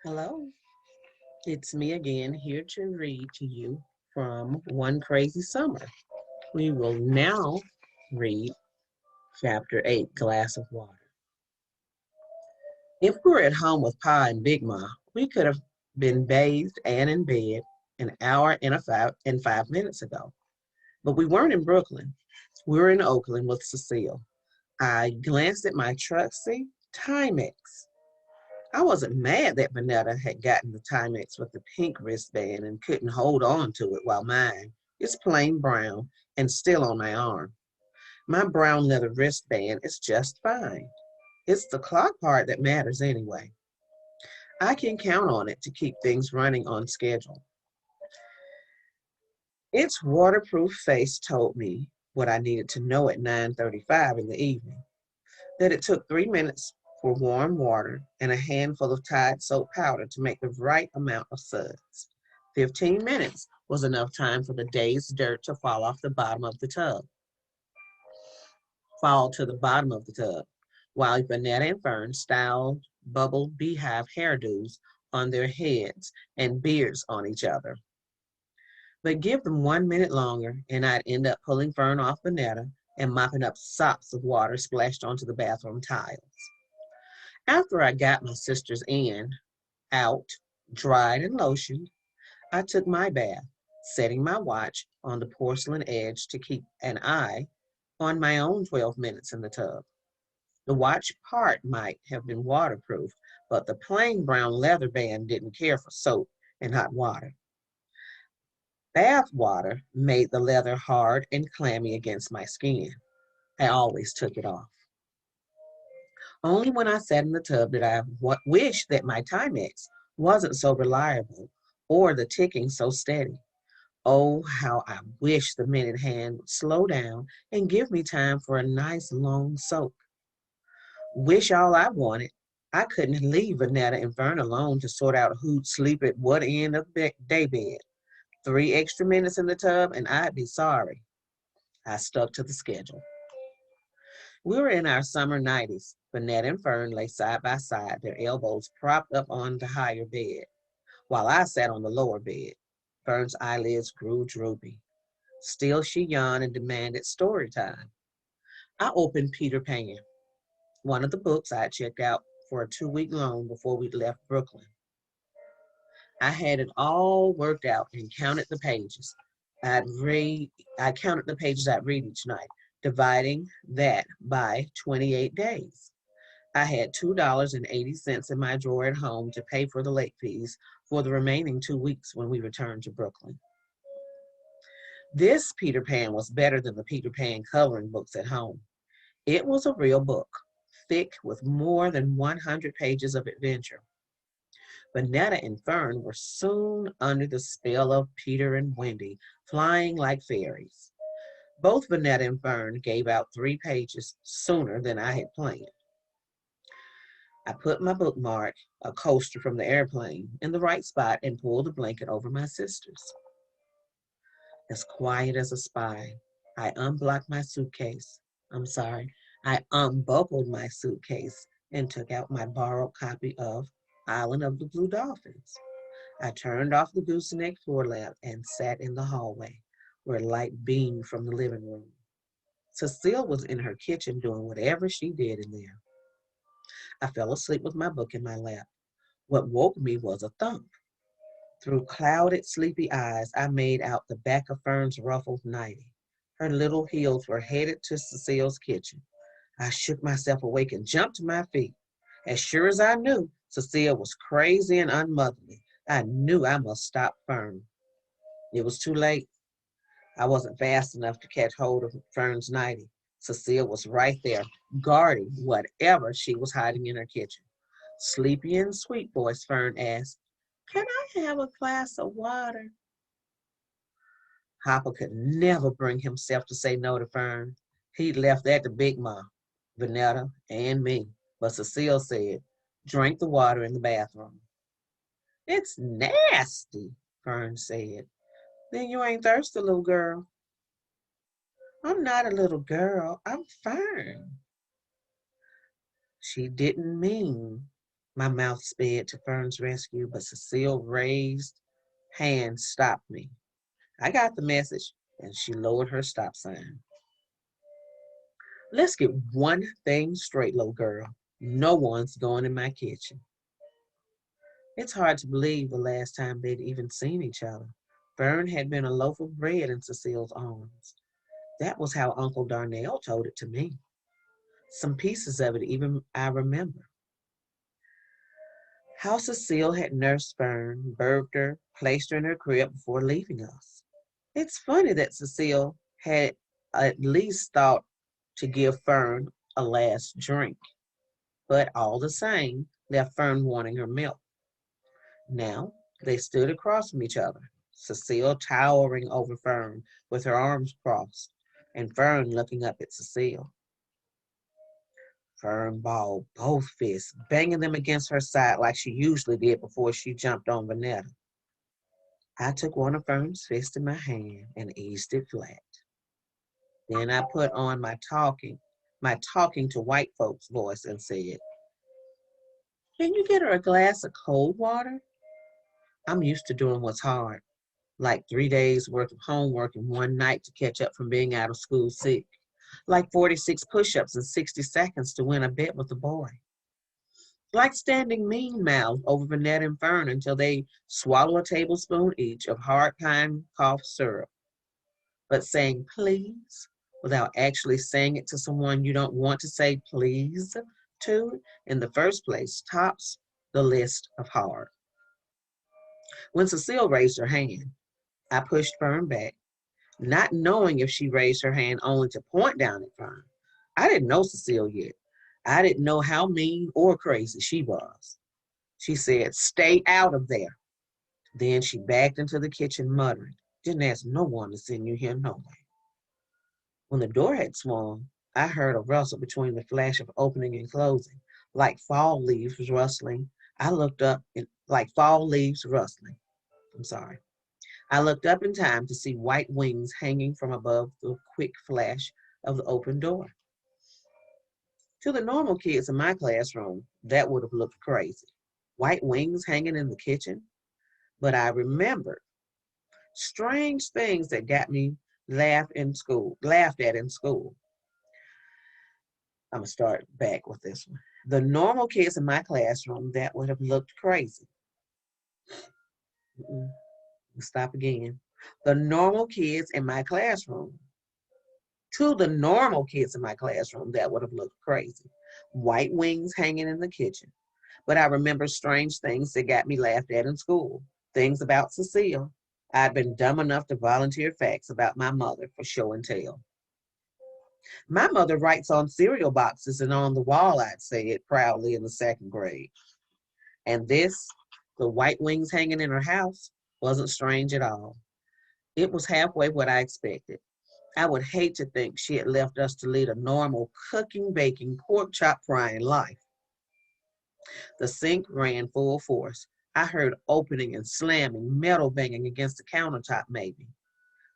Hello, it's me again here to read to you from One Crazy Summer. We will now read Chapter 8, Glass of Water. If we were at home with Pa and Big Ma, we could have been bathed and in bed an hour and 5 minutes ago. But we weren't in Brooklyn. We were in Oakland with Cecile. I glanced at my truck, see? Timex. I wasn't mad that Vanetta had gotten the Timex with the pink wristband and couldn't hold on to it while mine is plain brown and still on my arm. My brown leather wristband is just fine. It's the clock part that matters anyway. I can count on it to keep things running on schedule. Its waterproof face told me what I needed to know at 9:35 in the evening, that it took 3 minutes for warm water and a handful of Tide soap powder to make the right amount of suds. 15 minutes was enough time for the day's dirt to fall to the bottom of the tub, while Vanetta and Fern styled bubble beehive hairdos on their heads and beards on each other. But give them 1 minute longer, and I'd end up pulling Fern off Vanetta and mopping up sops of water splashed onto the bathroom tiles. After I got my sisters out, dried and lotioned, I took my bath, setting my watch on the porcelain edge to keep an eye on my own 12 minutes in the tub. The watch part might have been waterproof, but the plain brown leather band didn't care for soap and hot water. Bath water made the leather hard and clammy against my skin. I always took it off. Only when I sat in the tub did I wish that my Timex wasn't so reliable or the ticking so steady. Oh, how I wish the minute hand would slow down and give me time for a nice long soak. Wish all I wanted. I couldn't leave Vanetta and Vern alone to sort out who'd sleep at what end of day bed. 3 extra minutes in the tub and I'd be sorry. I stuck to the schedule. We were in our summer nighties. Vanetta and Fern lay side by side, their elbows propped up on the higher bed, while I sat on the lower bed. Fern's eyelids grew droopy. Still she yawned and demanded story time. I opened Peter Pan, one of the books I had checked out for a 2-week loan before we left Brooklyn. I had it all worked out and counted the pages. I counted the pages I'd read each night, dividing that by 28 days. I had $2.80 in my drawer at home to pay for the late fees for the remaining 2 weeks when we returned to Brooklyn. This Peter Pan was better than the Peter Pan coloring books at home. It was a real book, thick with more than 100 pages of adventure. Vanetta and Fern were soon under the spell of Peter and Wendy, flying like fairies. Both Vanetta and Fern gave out 3 pages sooner than I had planned. I put my bookmark, a coaster from the airplane, in the right spot and pulled the blanket over my sisters. As quiet as a spy, I unblocked my suitcase. I unbuckled my suitcase and took out my borrowed copy of Island of the Blue Dolphins. I turned off the gooseneck floor lamp and sat in the hallway, where light beamed from the living room. Cecile was in her kitchen doing whatever she did in there. I fell asleep with my book in my lap. What woke me was a thump. Through clouded, sleepy eyes, I made out the back of Fern's ruffled nightie. Her little heels were headed to Cecile's kitchen. I shook myself awake and jumped to my feet. As sure as I knew Cecile was crazy and unmotherly, I knew I must stop Fern. It was too late. I wasn't fast enough to catch hold of Fern's nightie. Cecile was right there, guarding whatever she was hiding in her kitchen. Sleepy and sweet voice, Fern asked, "Can I have a glass of water?" Hopper could never bring himself to say no to Fern. He'd left that to Big Ma, Vanetta, and me. But Cecile said, "Drink the water in the bathroom." "It's nasty," Fern said. "Then you ain't thirsty, little girl." "I'm not a little girl. I'm Fern." She didn't mean My mouth sped to Fern's rescue, but Cecile raised hand stopped me. I got the message, and she lowered her stop sign. Let's get one thing straight, little girl. No one's going in my kitchen. It's hard to believe the last time they'd even seen each other. Fern had been a loaf of bread in Cecile's arms. That was how Uncle Darnell told it to me. Some pieces of it even I remember. How Cecile had nursed Fern, birthed her, placed her in her crib before leaving us. It's funny that Cecile had at least thought to give Fern a last drink, but all the same, left Fern wanting her milk. Now they stood across from each other, Cecile towering over Fern with her arms crossed, and Fern looking up at Cecile. Fern balled both fists, banging them against her side like she usually did before she jumped on Vanetta. I took one of Fern's fists in my hand and eased it flat. Then I put on my talking to white folks voice and said, "Can you get her a glass of cold water?" I'm used to doing what's hard, like 3 days worth of homework in one night to catch up from being out of school sick, like 46 push-ups in 60 seconds to win a bet with a boy, like standing mean-mouthed over Vanette and Fern until they swallow a tablespoon each of hard pine cough syrup, but saying please without actually saying it to someone you don't want to say please to in the first place tops the list of hard. When Cecile raised her hand, I pushed Fern back, not knowing if she raised her hand only to point down at Fern. I didn't know Cecile yet. I didn't know how mean or crazy she was. She said, "Stay out of there." Then she backed into the kitchen muttering, "Didn't ask no one to send you here no way." When the door had swung, I heard a rustle between the flash of opening and closing, like fall leaves rustling. I looked up, like fall leaves rustling. I'm sorry. I looked up in time to see white wings hanging from above the quick flash of the open door. To the normal kids in my classroom, that would have looked crazy. White wings hanging in the kitchen. But I remembered strange things that got me laughed at in school. I'm gonna start back with this one. The normal kids in my classroom, that would have looked crazy. Stop again. The normal kids in my classroom. To the normal kids in my classroom, that would have looked crazy. White wings hanging in the kitchen. But I remember strange things that got me laughed at in school. Things about Cecile. I'd been dumb enough to volunteer facts about my mother for show and tell. My mother writes on cereal boxes and on the wall, I'd say it proudly in the second grade. And this, the white wings hanging in her house, wasn't strange at all. It was halfway what I expected. I would hate to think she had left us to lead a normal cooking, baking, pork chop frying life. The sink ran full force. I heard opening and slamming, metal banging against the countertop maybe,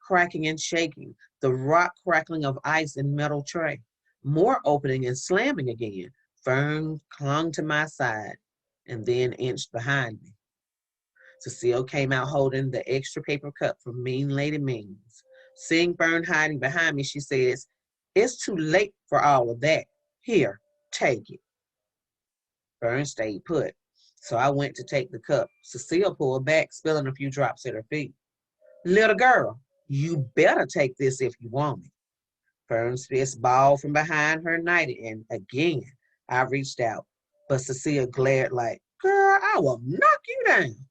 cracking and shaking, the rock crackling of ice in metal tray. More opening and slamming again. Fern clung to my side and then inched behind me. Cecile came out holding the extra paper cup from Mean Lady Means. Seeing Fern hiding behind me, she says, "It's too late for all of that. Here, take it." Fern stayed put, so I went to take the cup. Cecile pulled back, spilling a few drops at her feet. "Little girl, you better take this if you want it." Fern's fist balled from behind her nightie, and again I reached out, but Cecile glared like, "Girl, I will knock you down."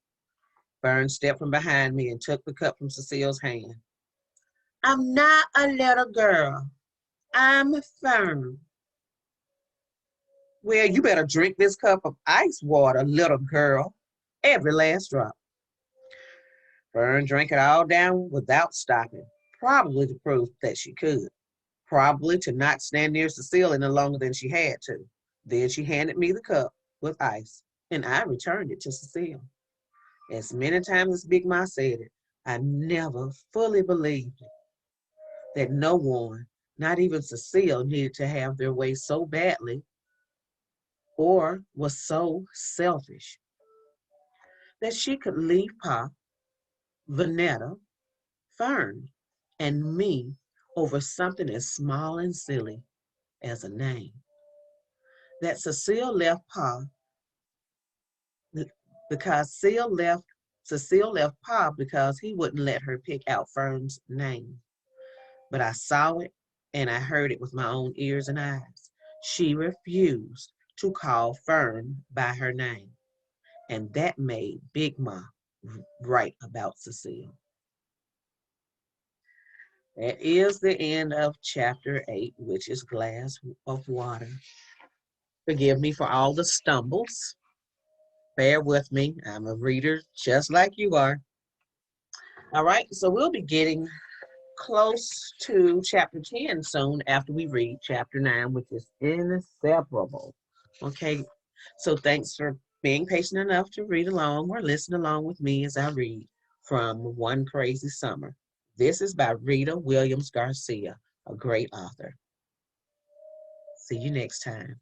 Fern stepped from behind me and took the cup from Cecile's hand. "I'm not a little girl. I'm Fern." "Well, you better drink this cup of ice water, little girl. Every last drop." Fern drank it all down without stopping, probably to prove that she could, probably to not stand near Cecile any longer than she had to. Then she handed me the cup with ice, and I returned it to Cecile. As many times as Big Ma said it, I never fully believed it, that no one, not even Cecile, needed to have their way so badly or was so selfish that she could leave Pa, Vanetta, Fern, and me over something as small and silly as a name. That Cecile left Pa because Cecile left Pa because he wouldn't let her pick out Fern's name. But I saw it and I heard it with my own ears and eyes. She refused to call Fern by her name, and that made Big Ma right about Cecile. That is the end of chapter 8, which is Glass of Water. Forgive me for all the stumbles. Bear with me. I'm a reader just like you are. All right, so we'll be getting close to chapter 10 soon after we read chapter 9, which is inseparable. Okay, so thanks for being patient enough to read along or listen along with me as I read from One Crazy Summer. This is by Rita Williams Garcia, a great author. See you next time.